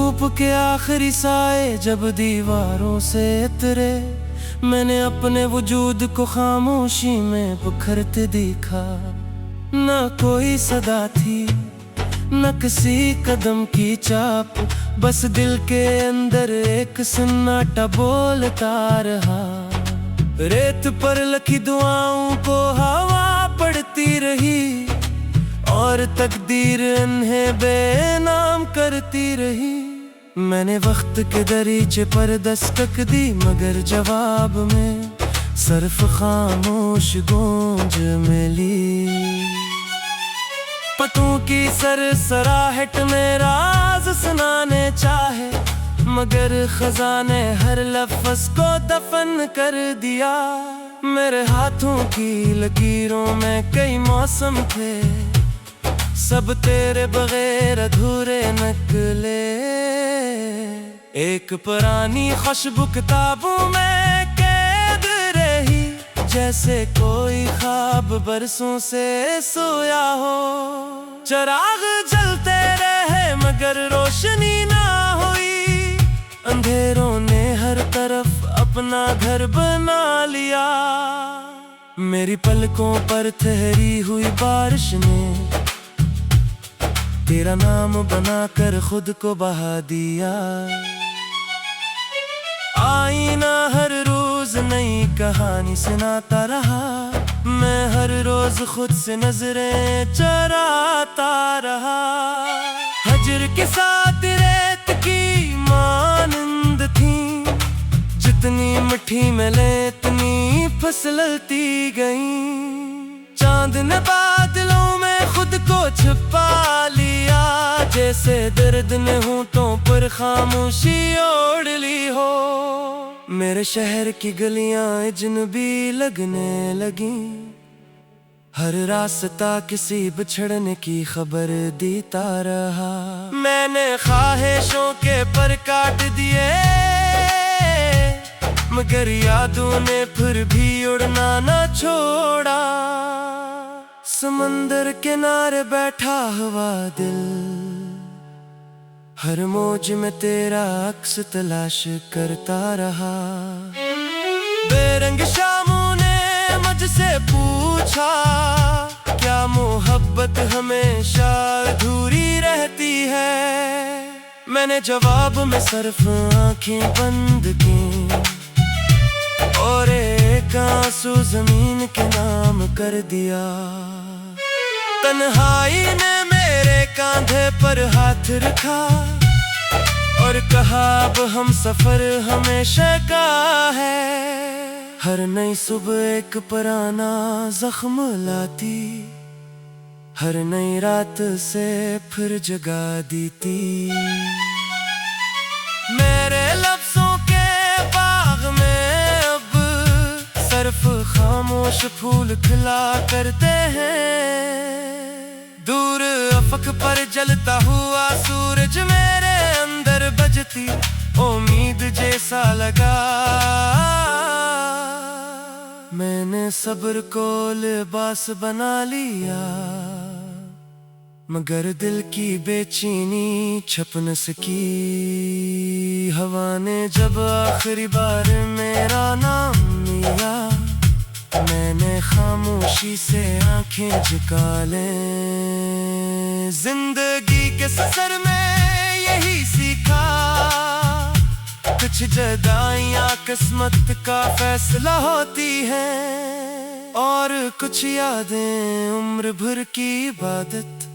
धूप के आखिरी साए जब दीवारों से उतरे, मैंने अपने वजूद को खामोशी में बिखरते देखा। न कोई सदा थी, न किसी कदम की चाप, बस दिल के अंदर एक सन्नाटा बोलता रहा। रेत पर लिखी दुआओं को हवा पड़ती रही, और तकदीर इन्हें बेनाम करती रही। मैंने वक्त के दरीचे पर दस्तक दी, मगर जवाब में सिर्फ खामोश गूंज मिली। पतों की सरसराहट में राज सुनाने चाहे, मगर खजाने हर लफ्ज़ को दफन कर दिया। मेरे हाथों की लकीरों में कई मौसम थे, सब तेरे बगैर अधूरे निकले। एक पुरानी खुशबू किताबों में कैद रही, जैसे कोई ख्वाब बरसों से सोया हो। चिराग जलते रहे मगर रोशनी ना हुई, अंधेरों ने हर तरफ अपना घर बना लिया। मेरी पलकों पर ठहरी हुई बारिश ने तेरा नाम बनाकर खुद को बहा दिया। आईना हर रोज नई कहानी सुनाता रहा, मैं हर रोज खुद से नजरें चराता रहा। हजर के साथ रेत की मानंद थी, जितनी मिठी मिले इतनी फिसलती गई। चांद ने बादलों में खुद को छिपा लिया, जैसे दर्द ने होंठों पर खामोशी ओढ़ ली हो। मेरे शहर की गलियां अजनबी लगने लगी, हर रास्ता किसी बिछड़ने की खबर देता रहा। मैंने ख्वाहिशों के पर काट दिए, मगर यादों ने फिर भी उड़ना न छोड़ा। समंदर किनारे बैठा हुआ दिल, हर मौज में तेरा अक्स तलाश करता रहा। बेरंग शामों ने मुझसे पूछा, क्या मोहब्बत हमेशा अधूरी रहती है? मैंने जवाब में सिर्फ आंखें बंद की, और एक आंसू जमीन के नाम कर दिया। तन्हाई ने मेरे कांधे पर हाथ रखा, और कहा अब हम सफर हमेशा का है। हर नई सुबह एक पुराना जख्म लाती, हर नई रात से फिर जगा देती। मेरे लफ्जों के बाग में अब सिर्फ खामोश फूल खिला करते हैं। दूर अफक पर जलता हुआ सूरज मेरे अंदर बजती उम्मीद जैसा लगा। मैंने सब्र को लिबास बना लिया, मगर दिल की बेचैनी छुप न सकी। हवा ने जब आखिरी बार मेरा नाम लिया, मैंने खामोशी से आंखें झुका लें। जिंदगी के सफर में यही सीखा, कुछ जुदाइयां किस्मत का फैसला होती हैं, और कुछ यादें उम्र भर की इबादत।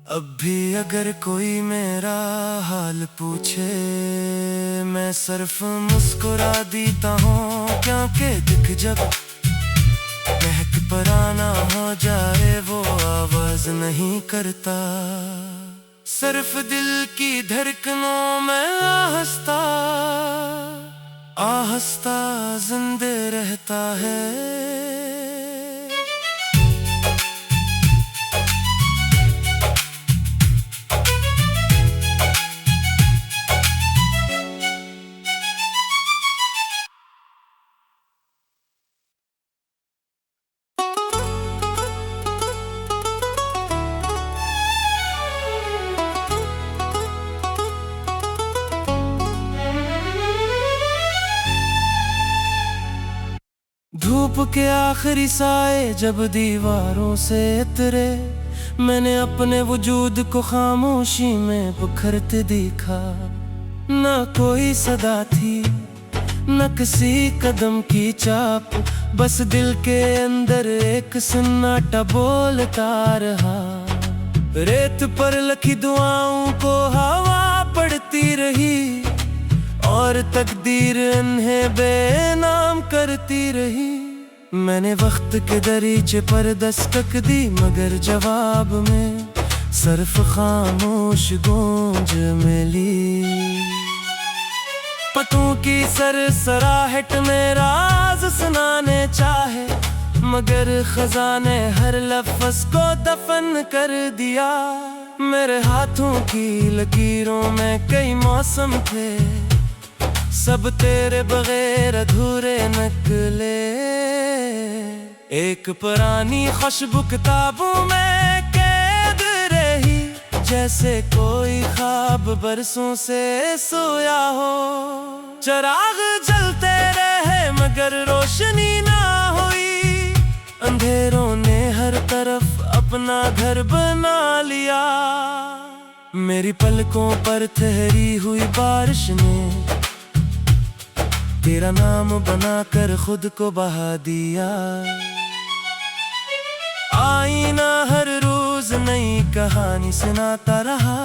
अब भी अगर कोई मेरा हाल पूछे, मैं सिर्फ मुस्कुरा देता हूँ, क्योंकि दिख जब महक पुराना हो जाए वो आवाज नहीं करता। सिर्फ दिल की धड़कनों में आहिस्ता आहिस्ता जिंदा रहता है। धूप के आखिरी साए जब दीवारों से उतरे, मैंने अपने वजूद को खामोशी में बिखरते देखा। न कोई सदा थी, न किसी कदम की चाप, बस दिल के अंदर एक सन्नाटा बोलता रहा। रेत पर लिखी दुआओं को हवा पड़ती रही, और तकदीर इन्हें बेनाम करती रही। मैंने वक्त के दरीचे पर दस्तक दी, मगर जवाब में सिर्फ खामोश गूंज मिली। पतों की सरसराहट में राज सुनाने चाहे, मगर खजाने हर लफ्ज़ को दफन कर दिया। मेरे हाथों की लकीरों में कई मौसम थे, सब तेरे बगैर अधूरे निकले। एक पुरानी खुशबू किताबों में कैद रही, जैसे कोई ख्वाब बरसों से सोया हो। चिराग जलते रहे मगर रोशनी ना हुई, अंधेरों ने हर तरफ अपना घर बना लिया। मेरी पलकों पर ठहरी हुई बारिश ने तेरा नाम बनाकर खुद को बहा दिया। आईना हर रोज नई कहानी सुनाता रहा,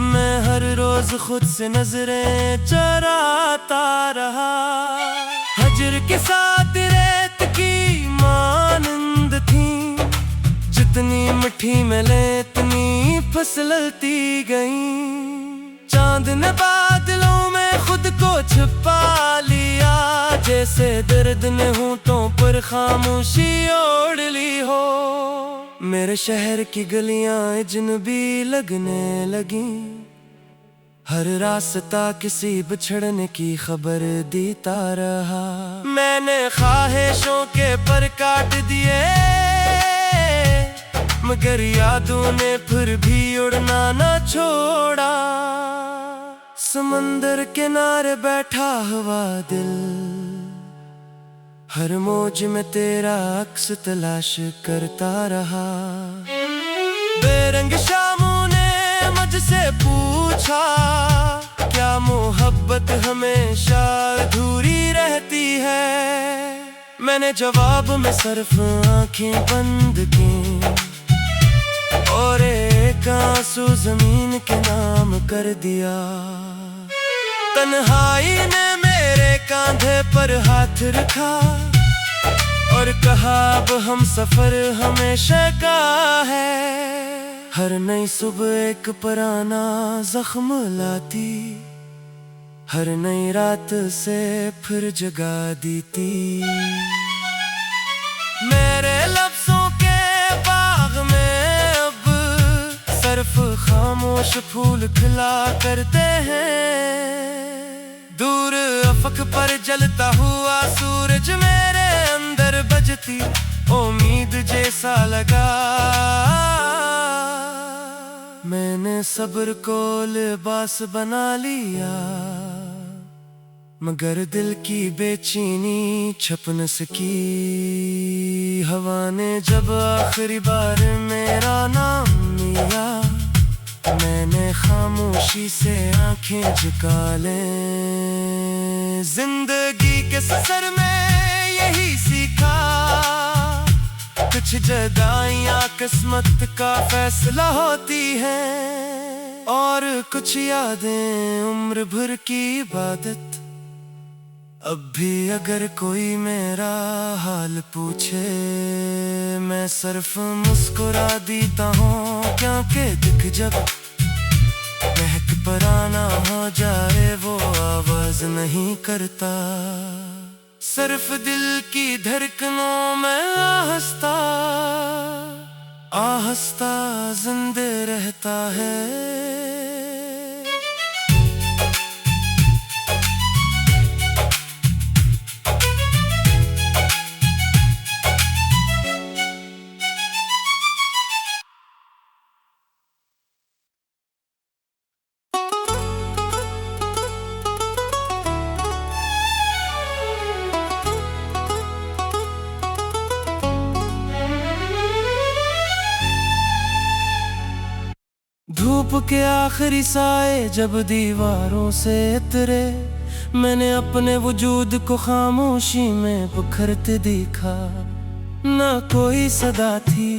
मैं हर रोज खुद से नजरें चराता रहा। हजर के साथ रेत की मानंद थी, जितनी मिठी मिले इतनी फिसलती गई। चांद ने बादलों में खुद को छुपा लिया, जैसे दर्द ने होंठों पर खामोशी ओढ़ ली हो। मेरे शहर की गलियां अजनबी लगने लगी, हर रास्ता किसी बिछड़ने की खबर देता रहा। मैंने ख्वाहिशों के पर काट दिए, मगर यादों ने फिर भी उड़ना न छोड़ा। समंदर किनारे बैठा हुआ दिल, हर मौज में तेरा अक्स तलाश करता रहा। बेरंग शामों ने मुझसे पूछा, क्या मोहब्बत हमेशा अधूरी रहती है? मैंने जवाब में सिर्फ आंखें बंद की, और एक आंसू जमीन के नाम कर दिया। तन्हाई ने मेरे कांधे पर हाथ रखा, और कहा अब हम सफर हमेशा का है। हर नई सुबह एक पुराना जख्म लाती, हर नई रात से फिर जगा देती। मेरे लफ्जों के बाग में अब सिर्फ खामोश फूल खिला करते हैं। दूर अफक पर जलता हुआ सूरज मेरे अंदर बजती उम्मीद जैसा लगा। मैंने सब्र को लिबास बना लिया, मगर दिल की बेचैनी छुप न सकी। हवा ने जब आखिरी बार मेरा नाम लिया, मैंने खामोशी से आंखें झुका ले। जिंदगी के सफर में यही सीखा, कुछ जुदाइयां किस्मत का फैसला होती हैं, और कुछ यादें उम्र भर की इबादत। अब भी अगर कोई मेरा हाल पूछे, मैं सिर्फ मुस्कुरा देता हूँ, क्योंकि दिख जब महक पुराना हो जाए वो आवाज नहीं करता। सिर्फ दिल की धड़कनों में आहिस्ता आहिस्ता जिंदा रहता है। के आखिरी साए जब दीवारों से उतरे, मैंने अपने वजूद को खामोशी में बिखरते देखा। न कोई सदा थी,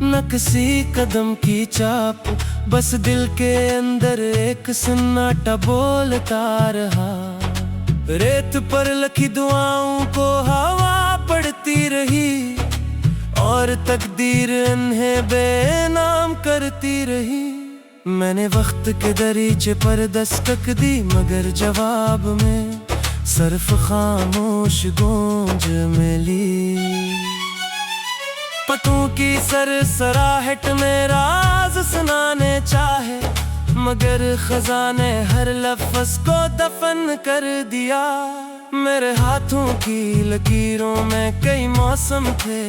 न किसी कदम की चाप, बस दिल के अंदर एक सन्नाटा बोलता रहा। रेत पर लिखी दुआओं को हवा पड़ती रही, और तकदीर इन्हें बेनाम करती रही। मैंने वक्त के दरीचे पर दस्तक दी, मगर जवाब में सिर्फ खामोश गूंज मिली। पतों की सरसराहट में राज सुनाने चाहे, मगर खजाने हर लफ्ज़ को दफन कर दिया। मेरे हाथों की लकीरों में कई मौसम थे,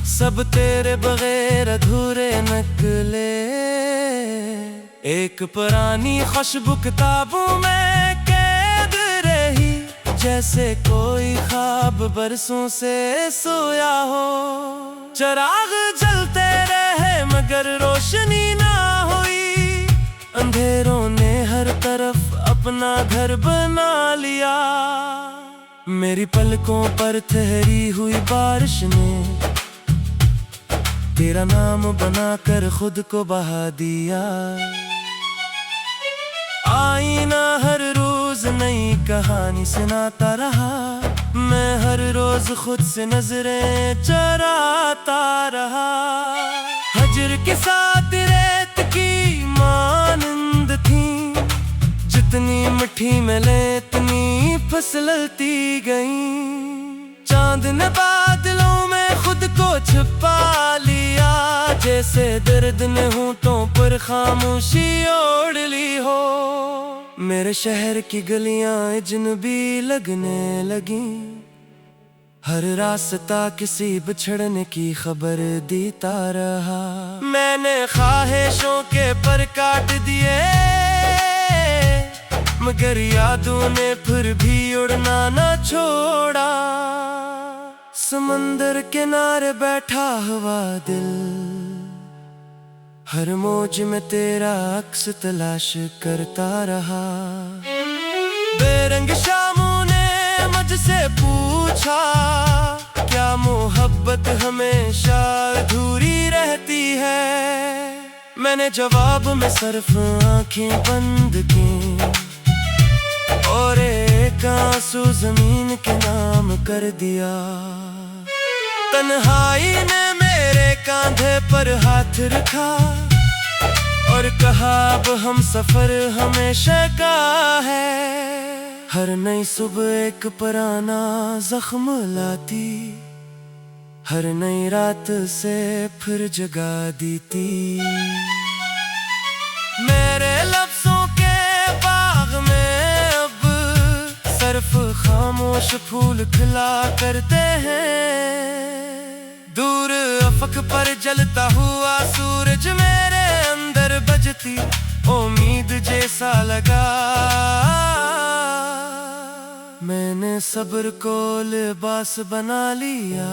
सब तेरे बगैर अधूरे निकले। एक पुरानी खुशबू किताबों में कैद रही, जैसे कोई ख्वाब बरसों से सोया हो। चिराग जलते रहे मगर रोशनी ना हुई, अंधेरों ने हर तरफ अपना घर बना लिया। मेरी पलकों पर ठहरी हुई बारिश ने तेरा नाम बनाकर खुद को बहा दिया। आईना हर रोज नई कहानी सुनाता रहा, मैं हर रोज खुद से नजरें चराता रहा। हजर के साथ रेत की मानंद थी, जितनी मिठी मिले इतनी फिसलती गई। चांद ने बादलों में खुद को छिपा लिया, जैसे दर्द ने होंठों पर खामोशी ओढ़ ली हो। मेरे शहर की गलियां अजनबी लगने लगी, हर रास्ता किसी बिछड़ने की खबर देता रहा। मैंने ख्वाहिशों के पर काट दिए, मगर यादों ने फिर भी उड़ना न छोड़ा। समंदर किनारे बैठा हुआ दिल, हर मौज में तेरा अक्स तलाश करता रहा। बेरंग शामों ने मुझसे पूछा, क्या मोहब्बत हमेशा अधूरी रहती है? मैंने जवाब में सिर्फ आंखें बंद की, और एक आंसू जमीन के नाम कर दिया। तन्हाई ने मेरे कांधे पर हाथ रखा, और कहा अब हम सफर हमेशा का है। हर नई सुबह एक पुराना जख्म लाती, हर नई रात से फिर जगा देती। मेरे लफ्जों के बाग में अब सिर्फ खामोश फूल खिला करते हैं। दूर अफक पर जलता हुआ सूरज मेरे अंदर बजती उम्मीद जैसा लगा। मैंने सब्र को लिबास बना लिया,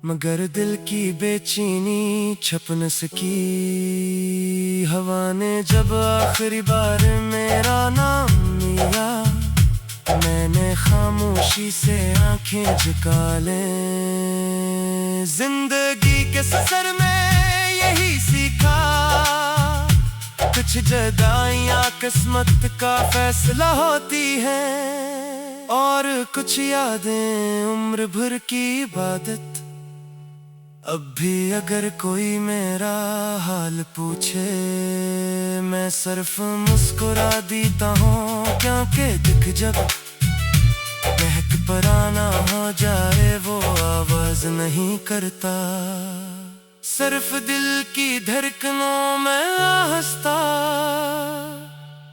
मगर दिल की बेचैनी छुप न सकी। हवा ने जब आखिरी बार मेरा नाम लिया, मैंने खामोशी से आंखें झुका ले। जिंदगी के सफर में यही सीखा, कुछ जुदाइयां किस्मत का फैसला होती हैं, और कुछ यादें उम्र भर की इबादत। अब भी अगर कोई मेरा हाल पूछे, मैं सिर्फ मुस्कुरा देता हूँ, क्योंकि दिख जब महक पुराना हो जाए वो आवाज नहीं करता। सिर्फ दिल की धड़कनों में आहिस्ता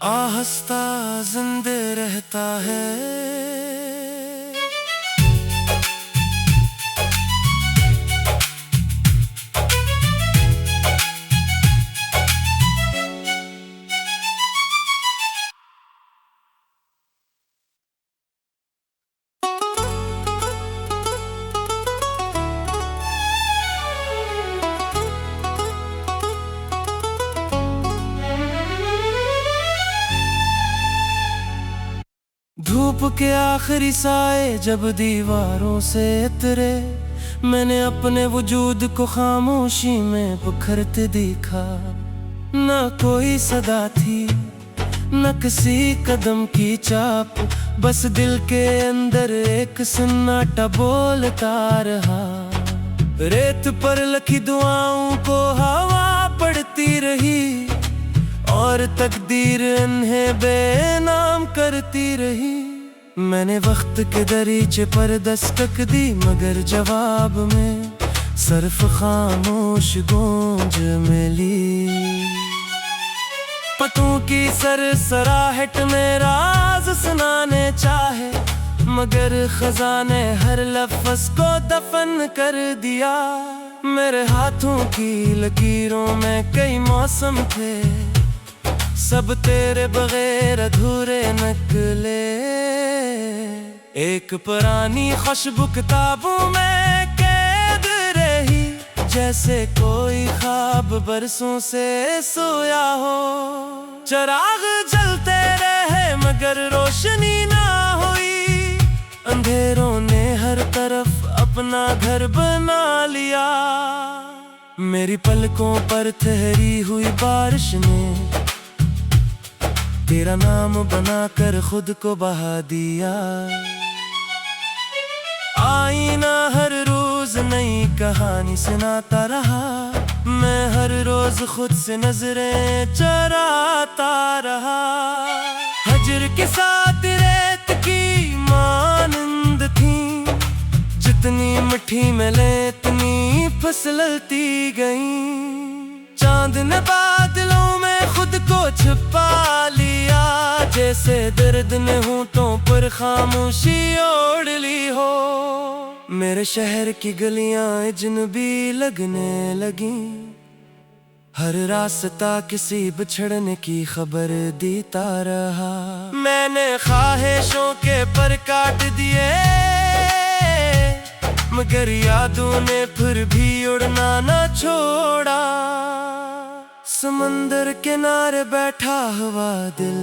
आहिस्ता जिंदा रहता है। धूप के आखिरी साए जब दीवारों से उतरे, मैंने अपने वजूद को खामोशी में बिखरते देखा। न कोई सदा थी, न किसी कदम की चाप, बस दिल के अंदर एक सन्नाटा बोलता रहा। रेत पर लिखी दुआओं को हवा पड़ती रही, और तकदीर इन्हें बेनाम करती रही। मैंने वक्त के दरीचे पर दस्तक दी, मगर जवाब में सिर्फ खामोश गूंज मिली। पतों की सरसराहट में राज सुनाने चाहे, मगर खजाने हर लफ्ज़ को दफन कर दिया। मेरे हाथों की लकीरों में कई मौसम थे, सब तेरे बगैर अधूरे निकले। एक पुरानी खुशबू किताबों में कैद रही, जैसे कोई ख्वाब बरसों से सोया हो। चिराग जलते रहे मगर रोशनी ना हुई, अंधेरों ने हर तरफ अपना घर बना लिया। मेरी पलकों पर ठहरी हुई बारिश ने तेरा नाम बनाकर खुद को बहा दिया। आईना हर रोज नई कहानी सुनाता रहा, मैं हर रोज खुद से नजरें चराता रहा। हजर के साथ रेत की मानंद थी, जितनी मिठी मिले इतनी फिसलती गई। चांद ने बादलों में खुद को छिपा लिया, जैसे दर्द ने होंठों पर खामोशी ओढ़ ली हो। मेरे शहर की गलियां अजनबी लगने लगी, हर रास्ता किसी बिछड़ने की खबर देता रहा। मैंने ख्वाहिशों के पर काट दिए, मगर यादों ने फिर भी उड़ना न छोड़ा। समंदर किनारे बैठा हुआ दिल,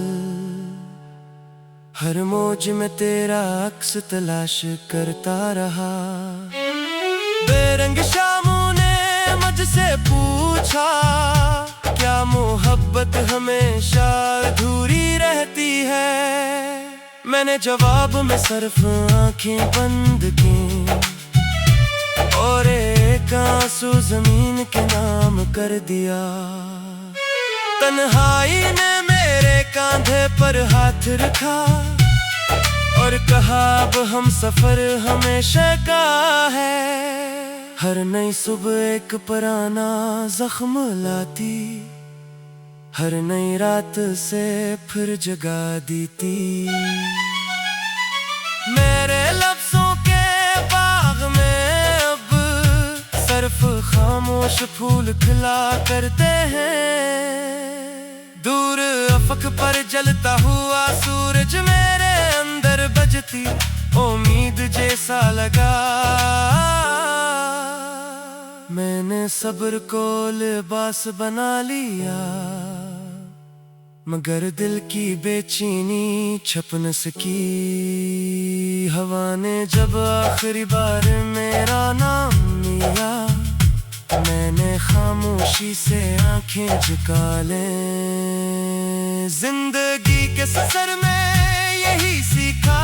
हर मौज में तेरा अक्स तलाश करता रहा। बेरंग शामों ने मुझसे पूछा, क्या मोहब्बत हमेशा अधूरी रहती है? मैंने जवाब में सिर्फ आंखें बंद की, और एक आंसू जमीन के नाम कर दिया। तन्हाई ने मेरे कांधे पर हाथ रखा, और कहा अब हम सफर हमेशा का है। हर नई सुबह एक पुराना जख्म लाती, हर नई रात से फिर जगा देती। मेरे लफ्जों के बाग में अब सिर्फ खामोश फूल खिला करते हैं। दूर अफक पर जलता हुआ सूरज मेरे अंदर बजती उम्मीद जैसा लगा। मैंने सब्र को लिबास बना लिया, मगर दिल की बेचैनी छप न सकी। हवा ने जब आखिरी बार मेरा नाम लिया, मैंने खामोशी से आंखें झुका ले। जिंदगी के सफर में यही सीखा,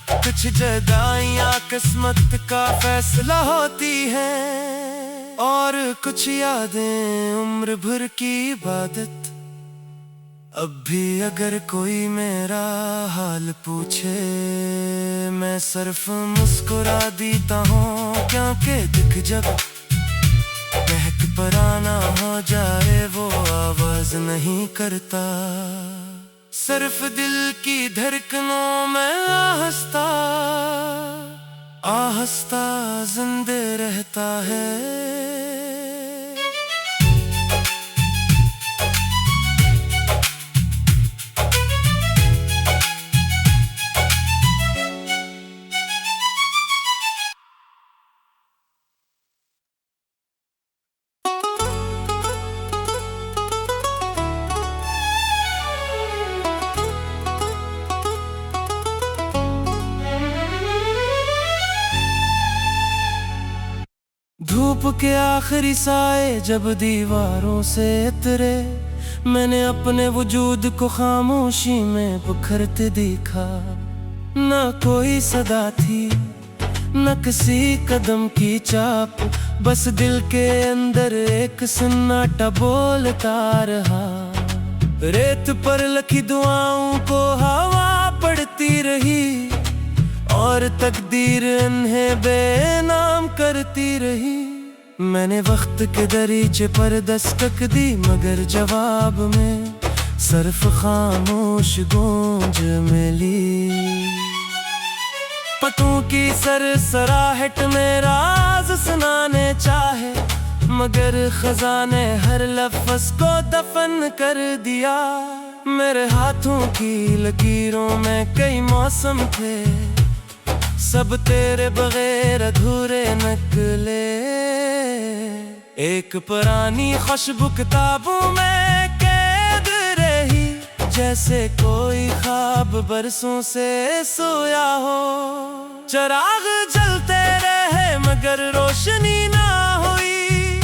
कुछ जुदाइयां किस्मत का फैसला होती हैं, और कुछ यादें उम्र भर की इबादत। अब भी अगर कोई मेरा हाल पूछे, मैं सिर्फ मुस्कुरा देता हूँ, क्योंकि दिख जब महक पुराना हो जाए वो आवाज नहीं करता। सिर्फ दिल की धड़कनों में आहिस्ता आहिस्ता जिंदा रहता है। के आखिरी साए जब दीवारों से उतरे, मैंने अपने वजूद को खामोशी में बिखरते देखा। ना कोई सदा थी, न किसी कदम की चाप, बस दिल के अंदर एक सन्नाटा बोलता रहा। रेत पर लिखी दुआओं को हवा पड़ती रही, और तकदीर इन्हें बेनाम करती रही। मैंने वक्त के दरीचे पर दस्तक दी, मगर जवाब में सिर्फ खामोश गूंज मिली। पतों की सरसराहट में राज सुनाने चाहे, मगर खजाने हर लफ्ज़ को दफन कर दिया। मेरे हाथों की लकीरों में कई मौसम थे, सब तेरे बगैर अधूरे निकले। एक पुरानी खुशबू किताबों में कैद रही, जैसे कोई ख्वाब बरसों से सोया हो। चिराग जलते रहे मगर रोशनी ना हुई,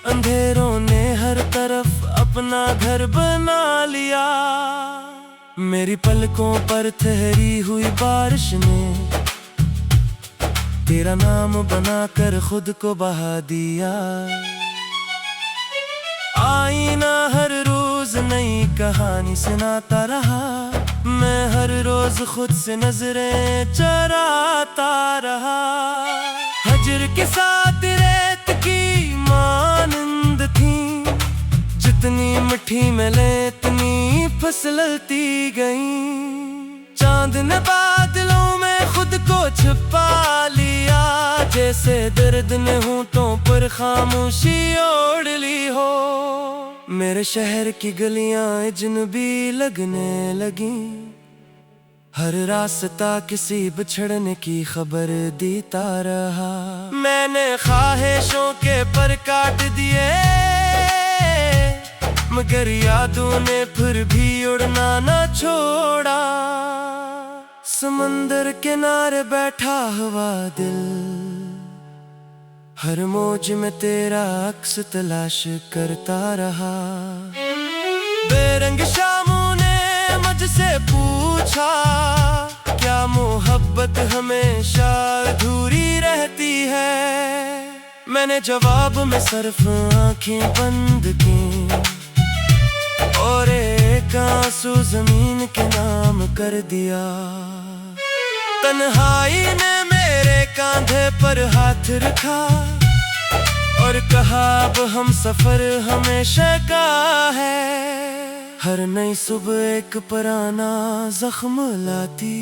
अंधेरों ने हर तरफ अपना घर बना लिया। मेरी पलकों पर ठहरी हुई बारिश ने तेरा नाम बनाकर खुद को बहा दिया। आईना हर रोज नई कहानी सुनाता रहा, मैं हर रोज खुद से नजरें चराता रहा। हजर के साथ रेत की मानंद थी, जितनी मिठी मिले इतनी फिसलती गई। चांद ने बादलों में खुद को छुपा लिया, जैसे दर्द ने होंठों पर खामोशी ओढ़ ली हो। मेरे शहर की गलियां अजनबी लगने लगी, हर रास्ता किसी बिछड़ने की खबर देता रहा। मैंने ख्वाहिशों के पर काट दिए, मगर यादों ने फिर भी उड़ना न छोड़ा। समंदर किनारे बैठा हुआ दिल, हर मौज में तेरा अक्स तलाश करता रहा। बेरंग शामों ने मुझसे पूछा, क्या मोहब्बत हमेशा अधूरी रहती है। मैंने जवाब में सिर्फ आंखें बंद की, और एक आंसू जमीन के नाम कर दिया। तन्हाई ने मेरे कांधे पर हाथ रखा, और कहा अब हम सफर हमेशा का है। हर नई सुबह एक पुराना जख्म लाती,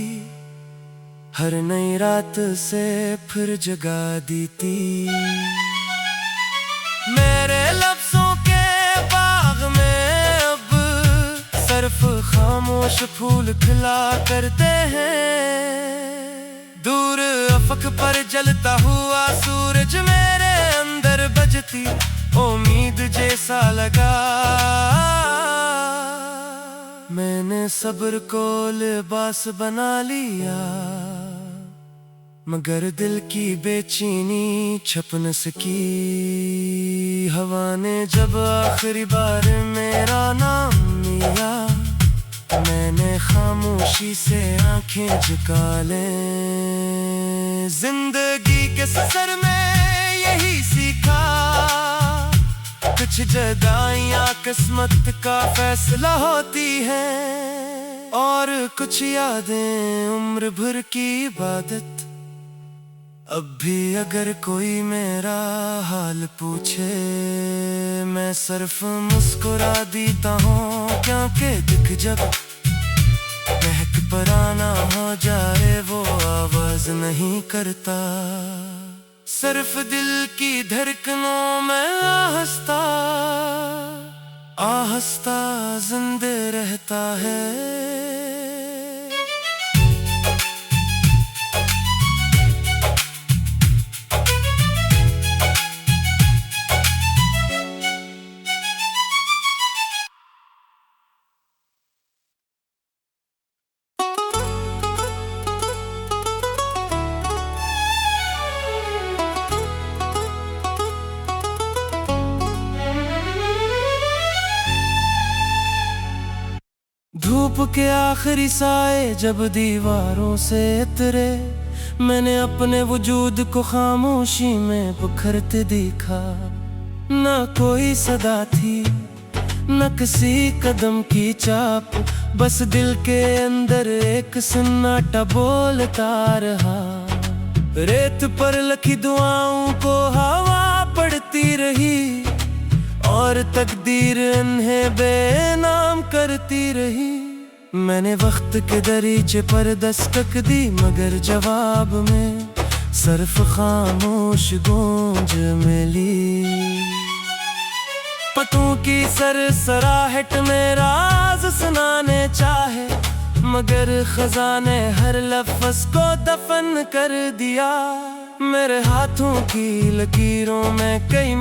हर नई रात से फिर जगा देती। मेरे लफ्जों के बाग में अब सिर्फ खामोश फूल खिला करते हैं। दूर अफक पर जलता हुआ सूरज मेरे अंदर बजती उम्मीद जैसा लगा। मैंने सब्र को लिबास बना लिया, मगर दिल की बेचैनी छुप न सकी। हवा ने जब आखिरी बार मेरा नाम लिया, मैंने खामोशी से आंखें झुका ले। जिंदगी के सफर में यही सीखा, कुछ जुदाइयां किस्मत का फैसला होती हैं, और कुछ यादें उम्र भर की इबादत। अब भी अगर कोई मेरा हाल पूछे, मैं सिर्फ मुस्कुरा देता हूँ, क्योंकि दिख जब महक पुराना हो जाए वो आवाज नहीं करता। सिर्फ दिल की धड़कनों में आहिस्ता आहिस्ता जिंदा रहता है। धूप के आखिरी साए जब दीवारों से उतरे, मैंने अपने वजूद को खामोशी में बिखरते देखा। ना कोई सदा थी, न किसी कदम की चाप, बस दिल के अंदर एक सन्नाटा बोलता रहा। रेत पर लिखी दुआओं को हवा पड़ती रही, और तकदीर इन्हें बेनाम करती रही। मैंने वक्त के दरीचे पर दस्तक दी, मगर जवाब में सिर्फ खामोश गूंज मिली। पतों की सरसराहट में राज सुनाने चाहे, मगर खजाने हर लफ्ज़ को दफन कर दिया। मेरे हाथों की लकीरों में कई